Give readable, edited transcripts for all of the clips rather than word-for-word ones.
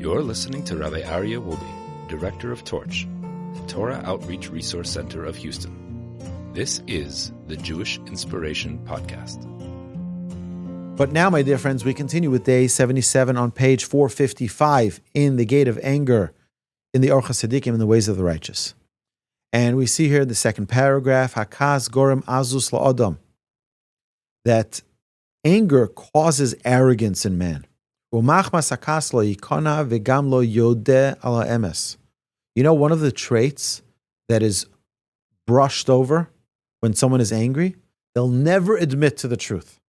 You're listening to Rabbi Aryeh Wolbe, Director of Torch, the Torah Outreach Resource Center of Houston. This is the Jewish Inspiration Podcast. But now, my dear friends, we continue with day 77 on page 455 in the Gate of Anger in the Orchos Tzaddikim in the Ways of the Righteous. And we see here in the second paragraph, Hakas gorem azus la'adam, that anger causes arrogance in man. You know, one of the traits that is brushed over when someone is angry, they'll never admit to the truth.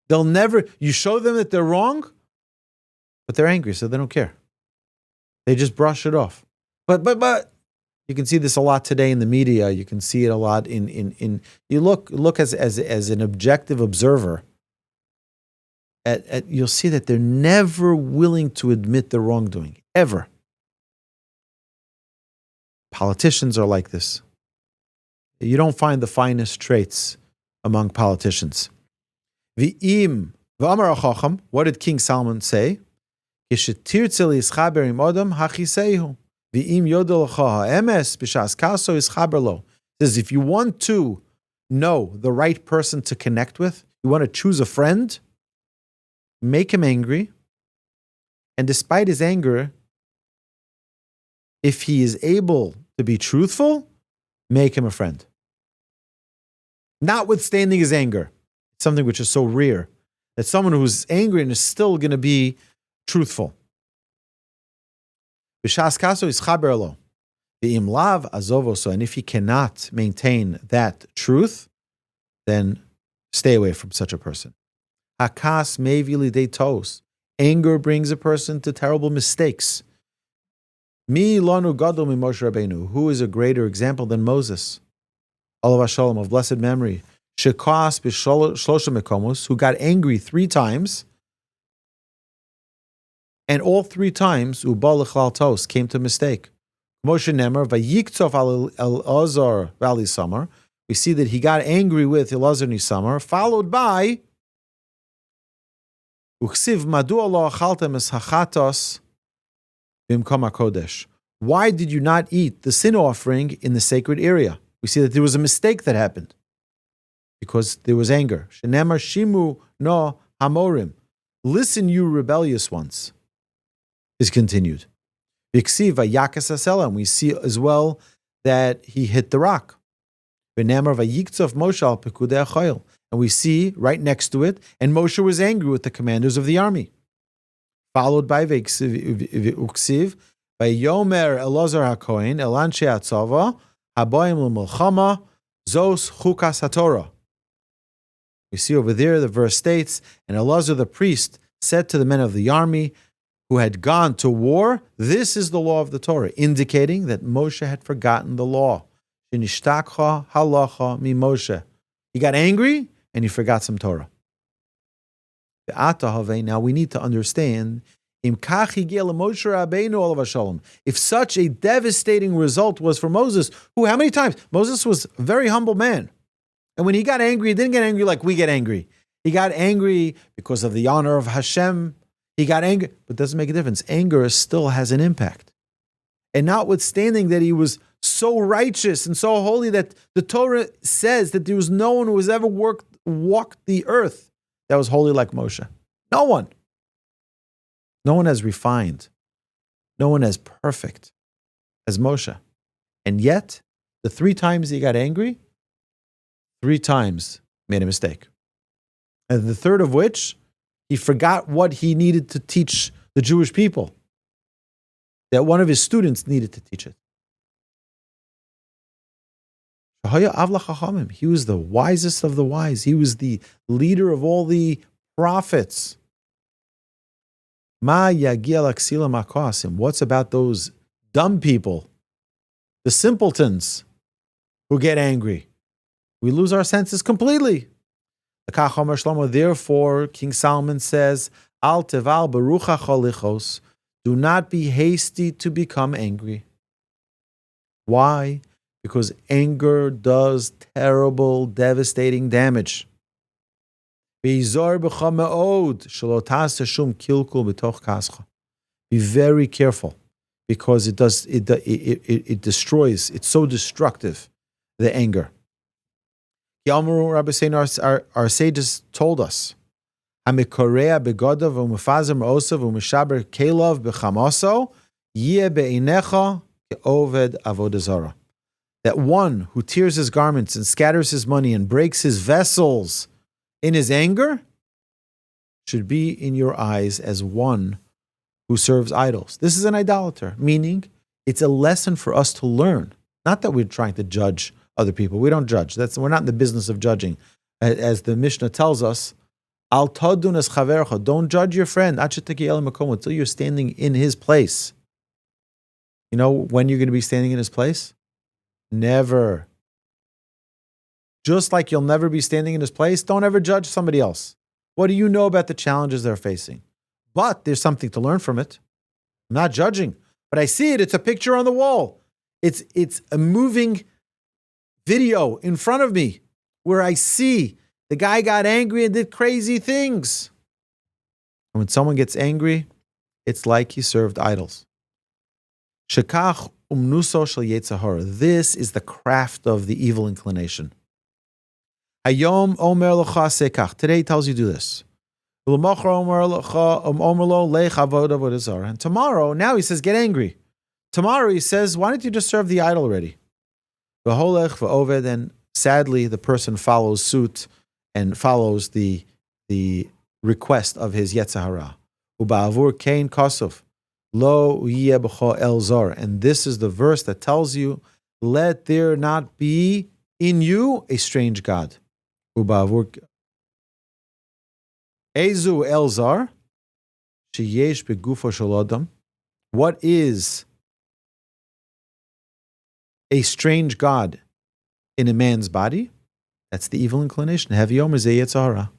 You show them that they're wrong, but they're angry, so they don't care. They just brush it off. But you can see this a lot today in the media. You can see it a lot in you look as an objective observer at you'll see that they're never willing to admit the wrongdoing, ever. Politicians are like this. You don't find the finest traits among politicians. V'im v'amar hachacham, what did King Solomon say? Kishetirtze li'ischaber im odam hachiseihu. V'im yodel lecha ha'emes b'shas kaso ischaber lo. Says if you want to know the right person to connect with, you want to choose a friend, make him angry, and despite his anger, if he is able to be truthful, make him a friend. Notwithstanding his anger. It's something which is so rare, that someone who's angry and is still going to be truthful. B'shas kaso ischaber lo. V'im lav azovo so. And if he cannot maintain that truth, then stay away from such a person. Hakas mevi lidei tos. Anger brings a person to terrible mistakes. Mi lanu gadol mi Moshe Rabbeinu. Who is a greater example than Moses? Olav Shalom, of blessed memory. Shekas b'shlosha mekomos, who got angry 3 times, and all 3 times ubal lechlal tos, came to mistake. Moshe Nemer vayiktzov al Elazar v'ali Samar. We see that he got angry with Elazar and Isamar, followed by Uksiv madu lo achaltem es hachatos b'mkom hakodesh. Why did you not eat the sin offering in the sacred area? We see that there was a mistake that happened because there was anger. Shenemar shimu no hamorim. Listen, you rebellious ones. Is continued. V'ksiv vayakas hasela, and we see as well that he hit the rock. V'nemar vayiktzov Moshe al pekudei hachoil. And we see right next to it, and Moshe was angry with the commanders of the army. Followed by Uksiv, by Yomer Elazar HaKohen, Elanshe Atzava, Haboim L'Milchama, Zos Chukas HaTorah. We see over there, the verse states, and Elazar the priest said to the men of the army who had gone to war, this is the law of the Torah, indicating that Moshe had forgotten the law. Shenishtakcha halacha mi Moshe. He got angry, and he forgot some Torah. Now we need to understand, if such a devastating result was for Moses, who, how many times? Moses was a very humble man. And when he got angry, he didn't get angry like we get angry. He got angry because of the honor of Hashem. He got angry, but it doesn't make a difference. Anger still has an impact. And notwithstanding that he was so righteous and so holy that the Torah says that there was no one who has ever walked the earth that was holy like Moshe. No one. No one as refined. No one as perfect as Moshe. And yet, the 3 times he got angry, 3 times made a mistake. And the third of which, he forgot what he needed to teach the Jewish people. That one of his students needed to teach it. He was the wisest of the wise. He was the leader of all the prophets. What's about those dumb people, the simpletons who get angry? We lose our senses completely. Therefore, King Solomon says, Al teval berucha cholichos. Do not be hasty to become angry. Why? Because anger does terrible, devastating damage. Be very careful, because it destroys. It's so destructive, the anger. Our sages told us, that one who tears his garments and scatters his money and breaks his vessels in his anger should be in your eyes as one who serves idols. This is an idolater, meaning it's a lesson for us to learn. Not that we're trying to judge other people. We don't judge. We're not in the business of judging. As the Mishnah tells us, Al tadun es chavercha, don't judge your friend until you're standing in his place. You know when you're going to be standing in his place? Never. Just like you'll never be standing in his place, don't ever judge somebody else. What do you know about the challenges they're facing? But there's something to learn from it. I'm not judging, but I see it. It's a picture on the wall. It's a moving video in front of me where I see the guy got angry and did crazy things. And when someone gets angry, it's like he served idols. Shekach umnuso shel yetzer hara. This is the craft of the evil inclination. Hayom omer lecha sekach. Today he tells you do this. And tomorrow, now he says, get angry. Tomorrow he says, why don't you just serve the idol already? And sadly, the person follows suit and follows the request of his yetzer hara. And this is the verse that tells you, let there not be in you a strange God. Ezu elzar sheyesh begufo shel adam. What is a strange God in a man's body? That's the evil inclination. Heviyomer ze yetzer hara.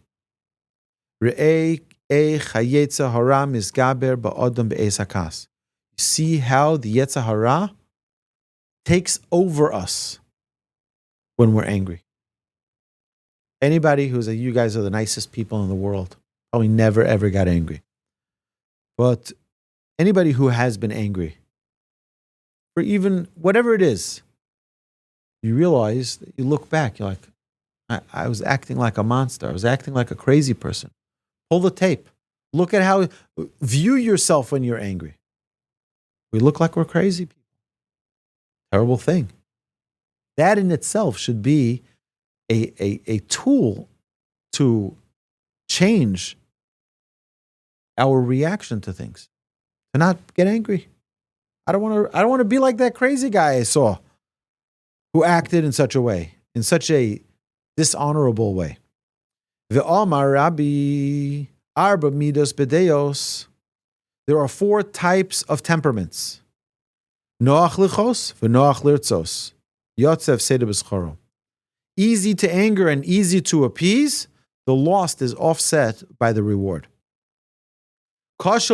Re'ei chayetzer hara misgaber ba'adam be'es hakas. You see how the yetzer hara takes over us when we're angry. Anybody who's you guys are the nicest people in the world. Probably never ever got angry. But anybody who has been angry, or even whatever it is, you realize that you look back, you're like, I was acting like a monster. I was acting like a crazy person. Pull the tape. Look at how, view yourself when you're angry. We look like we're crazy people. Terrible thing. That in itself should be a tool to change our reaction to things. To not get angry. I don't want to be like that crazy guy I saw who acted in such a way, in such a dishonorable way. Ve'amar Rabbi arba midos bedeos. There are 4 types of temperaments. Noach lichos v'noach lirtzos. Yotzev seder b'schoro. Easy to anger and easy to appease. The lost is offset by the reward. Someone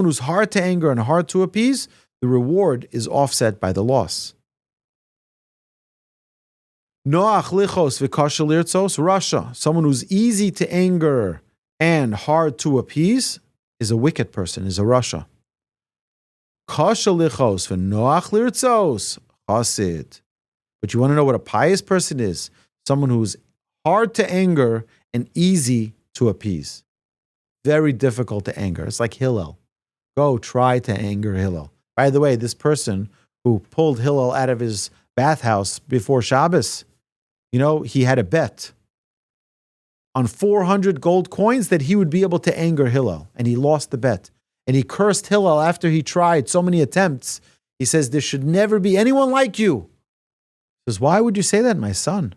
who's hard to anger and hard to appease, the reward is offset by the loss. Rasha, someone who's easy to anger and hard to appease, is a wicked person, is a Rasha. But you want to know what a pious person is? Someone who's hard to anger and easy to appease. Very difficult to anger. It's like Hillel. Go try to anger Hillel. By the way, this person who pulled Hillel out of his bathhouse before Shabbos, he had a bet on 400 gold coins that he would be able to anger Hillel. And he lost the bet. And he cursed Hillel after he tried so many attempts. He says, there should never be anyone like you. He says, why would you say that, my son?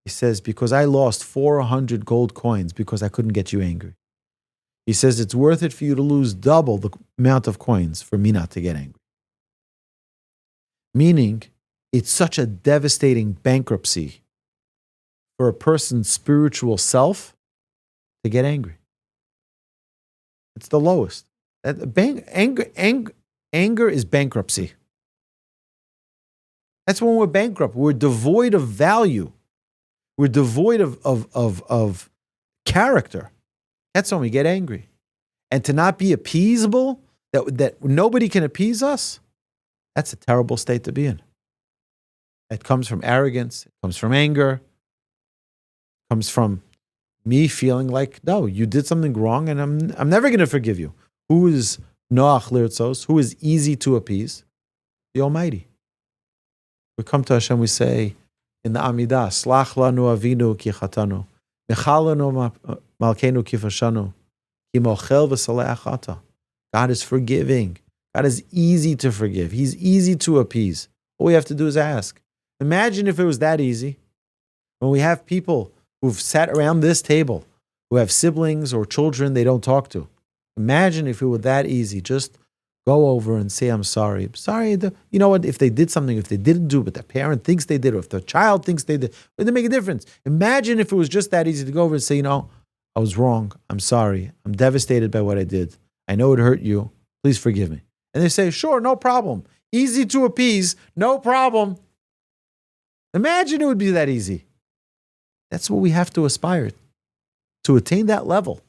He says, because I lost 400 gold coins because I couldn't get you angry. He says, it's worth it for you to lose double the amount of coins for me not to get angry. Meaning, it's such a devastating bankruptcy for a person's spiritual self to get angry. It's the lowest. Anger is bankruptcy. That's when we're bankrupt. We're devoid of value. We're devoid of character. That's when we get angry. and to not be appeasable, that nobody can appease us, that's a terrible state to be in. It comes from arrogance, it comes from anger, it comes from me feeling like, no, you did something wrong and I'm never going to forgive you. Who is noach lirtzos? Who is easy to appease? The Almighty. We come to Hashem, we say in the Amidah, Slach lanu avinu ki chatanu, mechal lanu malkeinu ki fashanu, ki mochel v'saleh achata. God is forgiving. God is easy to forgive. He's easy to appease. All we have to do is ask. Imagine if it was that easy. When we have people who've sat around this table, who have siblings or children they don't talk to. Imagine if it were that easy. Just go over and say, I'm sorry. I'm sorry. You know what? If they did something, if they didn't do it, but the parent thinks they did, or if the child thinks they did, it doesn't make a difference. Imagine if it was just that easy to go over and say, I was wrong. I'm sorry. I'm devastated by what I did. I know it hurt you. Please forgive me. And they say, sure, no problem. Easy to appease, no problem. Imagine it would be that easy. That's what we have to aspire to attain that level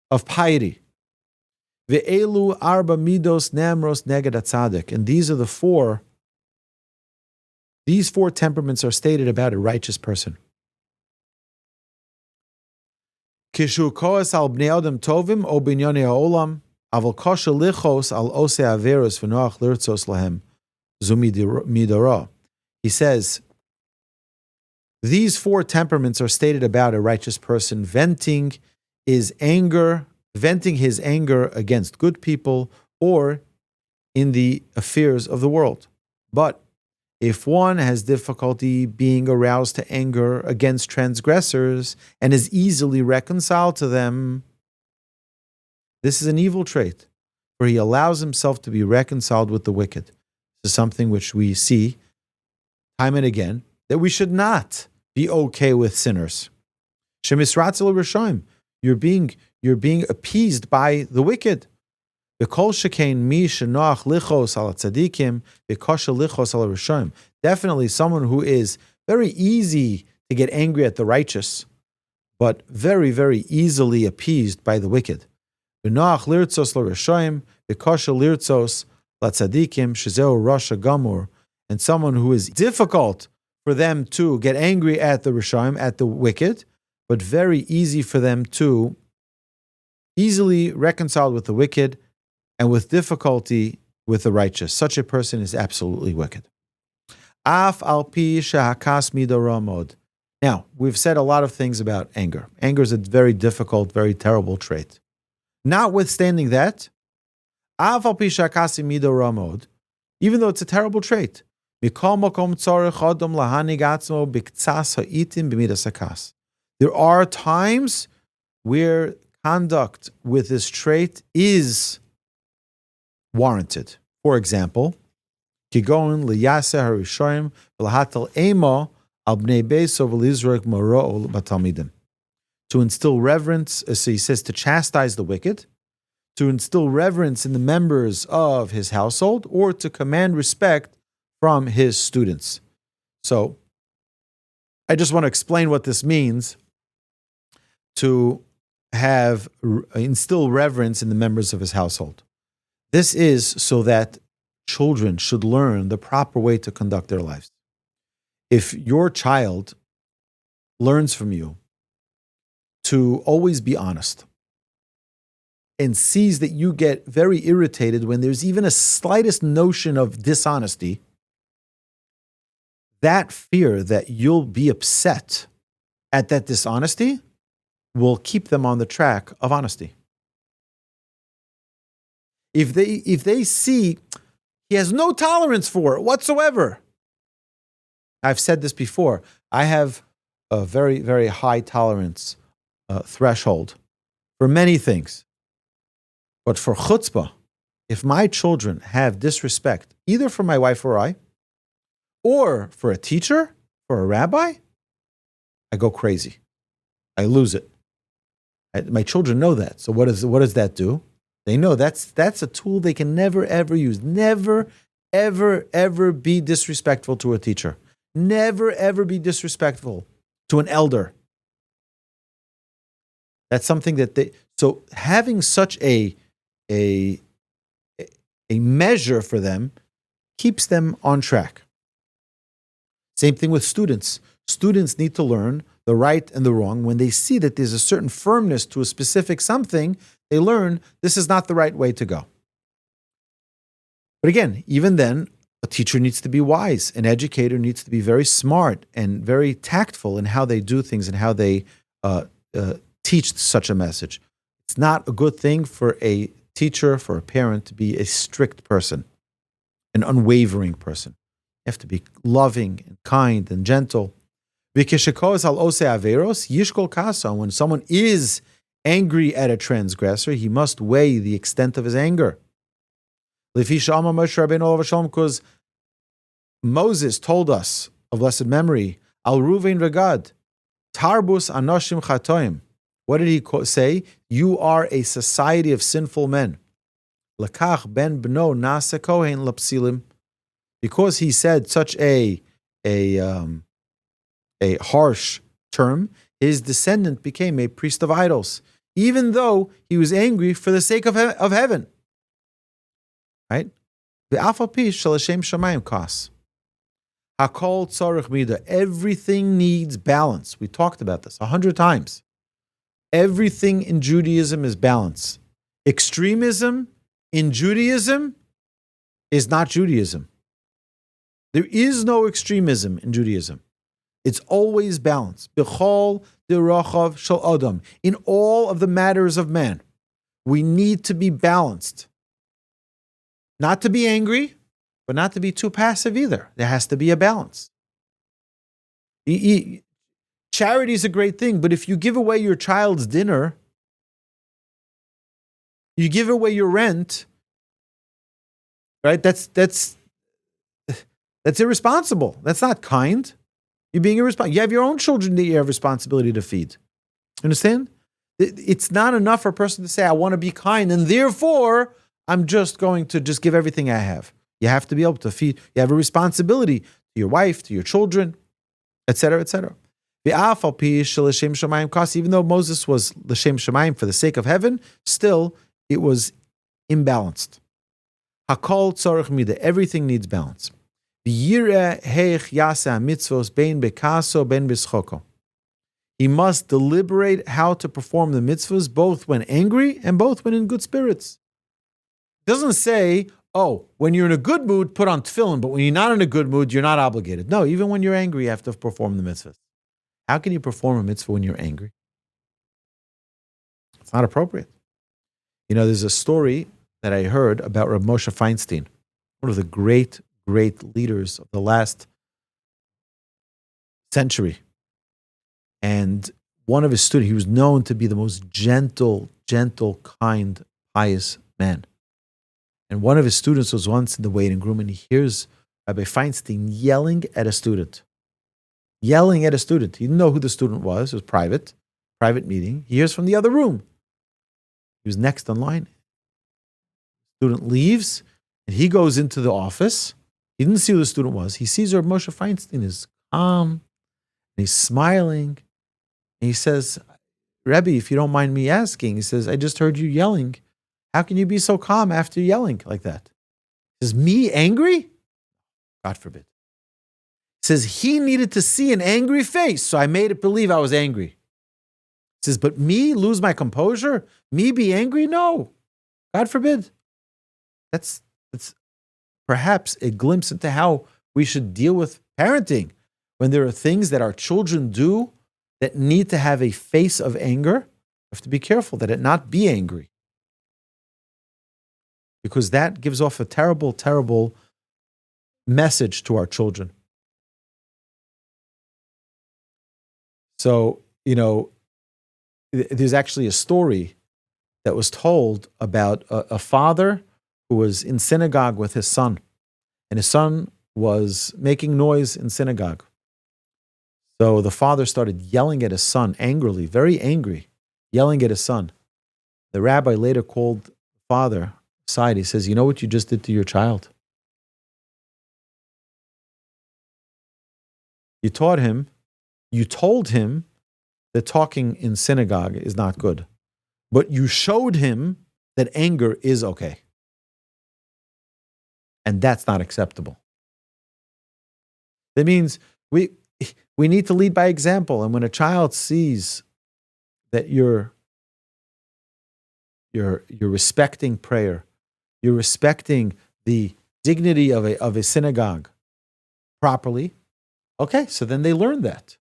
of piety. Ve'elu arba midos namros neged atzadik. And these are these four temperaments are stated about a righteous person. Kishu koas al bnei adam tovim o binyonei ha'olam, aval kosher lichos al osei averos v'noach lirtzos lahem zu midoro. He says, these four temperaments are stated about a righteous person, venting his anger against good people or in the affairs of the world. But if one has difficulty being aroused to anger against transgressors and is easily reconciled to them, this is an evil trait, for he allows himself to be reconciled with the wicked. This is something which we see time and again, that we should not be okay with sinners. Shemisratzel Rishoim, you're being appeased by the wicked. Definitely someone who is very easy to get angry at the righteous, but very, very easily appeased by the wicked. And someone who is difficult for them to get angry at the Rishoim, at the wicked, but very easy for them to easily reconcile with the wicked and with difficulty with the righteous. Such a person is absolutely wicked. Af al pi shehakas midoramod. Now, we've said a lot of things about anger. Anger is a very difficult, very terrible trait. Notwithstanding that, af al pi shehakas midoramod, even though it's a terrible trait, there are times where conduct with this trait is warranted. For example, to instill reverence, so he says, to chastise the wicked, to instill reverence in the members of his household, or to command respect from his students. So, I just want to explain what this means to instill reverence in the members of his household. This is so that children should learn the proper way to conduct their lives. If your child learns from you to always be honest and sees that you get very irritated when there's even a slightest notion of dishonesty, that fear that you'll be upset at that dishonesty will keep them on the track of honesty. If they see he has no tolerance for it whatsoever. I've said this before. I have a very, very high tolerance threshold for many things. But for chutzpah, if my children have disrespect, either for my wife or I, or for a teacher, for a rabbi, I go crazy. I lose it. My children know that. So what does that do? They know that's a tool they can never, ever use. Never, ever, ever be disrespectful to a teacher. Never, ever be disrespectful to an elder. That's something that So having such a measure for them keeps them on track. Same thing with students. Students need to learn the right and the wrong. When they see that there's a certain firmness to a specific something, they learn this is not the right way to go. But again, even then, a teacher needs to be wise. An educator needs to be very smart and very tactful in how they do things and how they teach such a message. It's not a good thing for a teacher, for a parent, to be a strict person, an unwavering person. You have to be loving and kind and gentle. When someone is angry at a transgressor, he must weigh the extent of his anger. Because Moses told us, of blessed memory, Al Ruvain Regad, Tarbus Anoshim Chatoim. What did he say? You are a society of sinful men. Lakach ben bno nase kohen lapsilim. Because he said such a harsh term, his descendant became a priest of idols, even though he was angry for the sake of heaven. Right? The alpha piece shall Hashem shamayim kas. Hakol tzarich mida. Everything needs balance. We talked about this 100 times. Everything in Judaism is balance. Extremism in Judaism is not Judaism. There is no extremism in Judaism. It's always balance. B'chol derachav shel adam. In all of the matters of man, we need to be balanced. Not to be angry, but not to be too passive either. There has to be a balance. Charity is a great thing, but if you give away your child's dinner, you give away your rent, right? That's irresponsible. That's not kind. You're being irresponsible. You have your own children that you have responsibility to feed. Understand? It's not enough for a person to say, I want to be kind, and therefore I'm just going to just give everything I have. You have to be able to feed. You have a responsibility to your wife, to your children, etc., etc. Even though Moses was l'shem shamayim for the sake of heaven, still it was imbalanced. Hakol tzarich mida. Everything needs balance. He must deliberate how to perform the mitzvahs both when angry and both when in good spirits. It doesn't say, oh, when you're in a good mood, put on tefillin, but when you're not in a good mood, you're not obligated. No, even when you're angry, you have to perform the mitzvahs. How can you perform a mitzvah when you're angry? It's not appropriate. You know, there's a story that I heard about Reb Moshe Feinstein, one of the great leaders of the last century. And one of his students, he was known to be the most gentle, kind, pious man. And one of his students was once in the waiting room and he hears Rabbi Feinstein yelling at a student. He didn't know who the student was. It was private meeting. He hears from the other room. He was next in line. The student leaves and he goes into the office. He didn't see who the student was. He sees Rabbi Moshe Feinstein is calm and he's smiling. And he says, Rebbe, if you don't mind me asking, he says, I just heard you yelling. How can you be so calm after yelling like that? He says, me angry? God forbid. He says, he needed to see an angry face, so I made it believe I was angry. He says, but me lose my composure? Me be angry? No. God forbid. That's perhaps a glimpse into how we should deal with parenting. When there are things that our children do that need to have a face of anger, we have to be careful that it not be angry. Because that gives off a terrible message to our children. So, you know, there's actually a story that was told about a father who was in synagogue with his son. And his son was making noise in synagogue. So the father started yelling at his son angrily, very angry, yelling at his son. The rabbi later called the father aside. He says, you know what you just did to your child? You told him that talking in synagogue is not good. But you showed him that anger is okay. And that's not acceptable. That means we need to lead by example. And when a child sees that you're respecting prayer, you're respecting the dignity of a synagogue properly, okay, so then they learn that.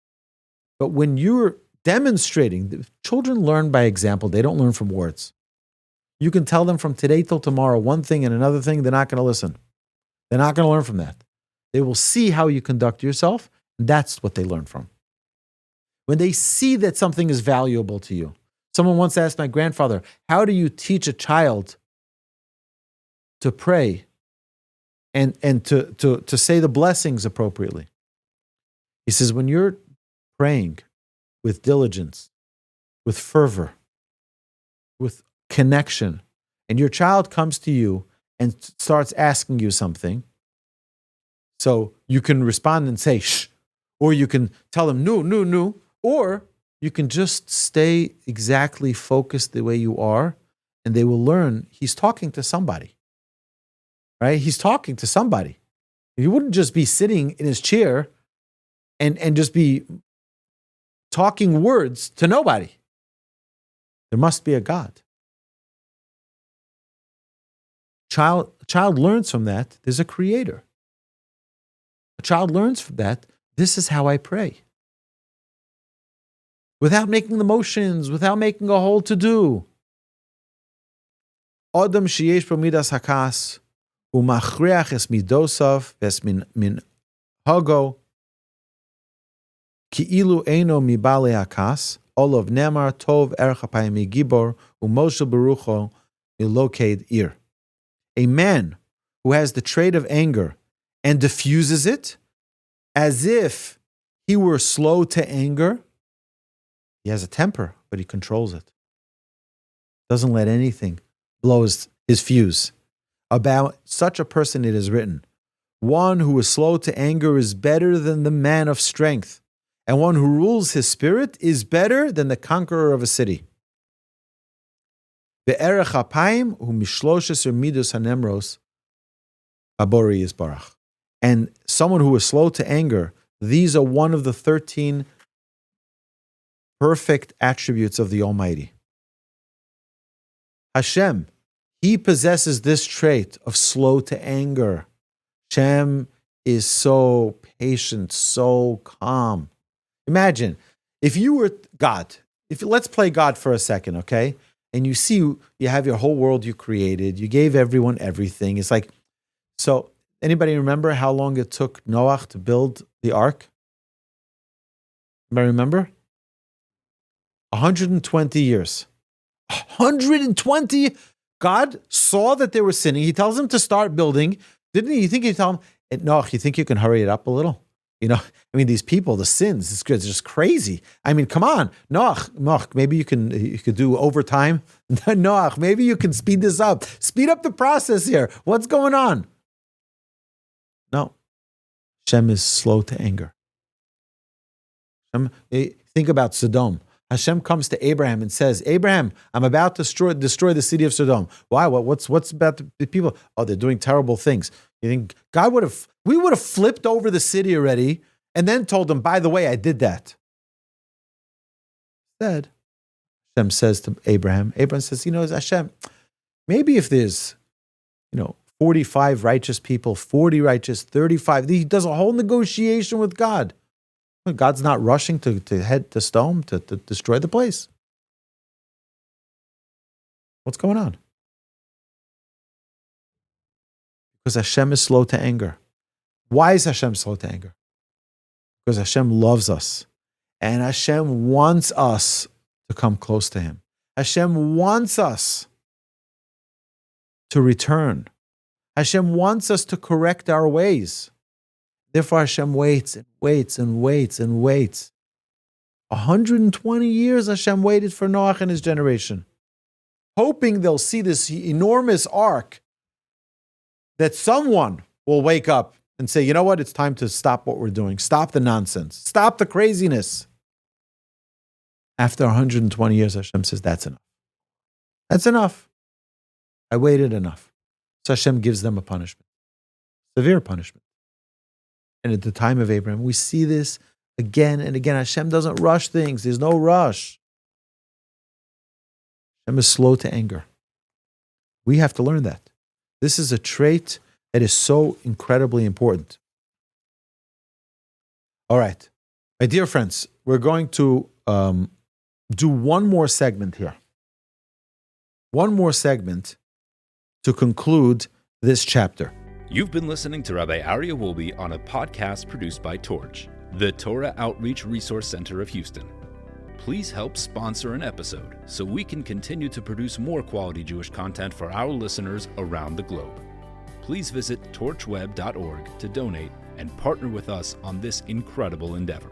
But when you're demonstrating, children learn by example, they don't learn from words. You can tell them from today till tomorrow one thing and another thing, they're not going to listen. They're not going to learn from that. They will see how you conduct yourself, and that's what they learn from. When they see that something is valuable to you. Someone once asked my grandfather, how do you teach a child to pray and to say the blessings appropriately? He says, when you're praying with diligence, with fervor, with connection, and your child comes to you and starts asking you something, so you can respond and say, shh, or you can tell them, no, or you can just stay exactly focused the way you are, and they will learn he's talking to somebody, right? He's talking to somebody. He wouldn't just be sitting in his chair and just be talking words to nobody. There must be a God. Child learns from that. There's a creator. A child learns from that. This is how I pray. Without making the motions, without making a whole to-do. Adam sheyesh bo midas hakas umachriach es midosav ves min hago ki'ilu eino mibale hakas olav nemar tov erech hapayim gibor umoshe berucho iloked ir. A man who has the trait of anger and diffuses it as if he were slow to anger. He has a temper, but he controls it. Doesn't let anything blow his fuse. About such a person it is written, one who is slow to anger is better than the man of strength, and one who rules his spirit is better than the conqueror of a city. Be'erech hapayim hu mishloshes midus hanemros abori yisbarach. And someone who is slow to anger, these are one of the 13 perfect attributes of the Almighty. Hashem, He possesses this trait of slow to anger. Hashem is so patient, so calm. Imagine, if you were God, let's play God for a second, okay? And you see, you have your whole world you created, you gave everyone everything. It's like, so anybody remember how long it took Noach to build the ark? Anybody remember? 120 years. 120. God saw that they were sinning. He tells them to start building. Didn't he? You think he'd tell them, Noach, you think you can hurry it up a little? You know, I mean, these people, the sins, it's just crazy. I mean, come on, Noach, maybe you could do overtime. Noach, maybe you can speed this up. Speed up the process here. What's going on? No. Hashem is slow to anger. Think about Sodom. Hashem comes to Abraham and says, Abraham, I'm about to destroy the city of Sodom. Why? What's about the people? Oh, they're doing terrible things. You think we would have flipped over the city already and then told them, by the way, I did that. Instead, Hashem says to Abraham says, Hashem, maybe if there's, 45 righteous people, 40 righteous, 35, he does a whole negotiation with God. God's not rushing to head to Sodom to destroy the place. What's going on? Because Hashem is slow to anger. Why is Hashem slow to anger? Because Hashem loves us. And Hashem wants us to come close to Him. Hashem wants us to return. Hashem wants us to correct our ways. Therefore, Hashem waits and waits and waits and waits. 120 years Hashem waited for Noach and his generation, hoping they'll see this enormous ark, that someone will wake up and say, you know what, it's time to stop what we're doing. Stop the nonsense. Stop the craziness. After 120 years, Hashem says, that's enough. That's enough. I waited enough. So Hashem gives them a punishment, severe punishment. And at the time of Abraham, we see this again and again. Hashem doesn't rush things. There's no rush. Hashem is slow to anger. We have to learn that. This is a trait that is so incredibly important. All right. My dear friends, we're going to do one more segment here. One more segment to conclude this chapter. You've been listening to Rabbi Aryeh Wolbe on a podcast produced by Torch, the Torah Outreach Resource Center of Houston. Please help sponsor an episode so we can continue to produce more quality Jewish content for our listeners around the globe. Please visit torchweb.org to donate and partner with us on this incredible endeavor.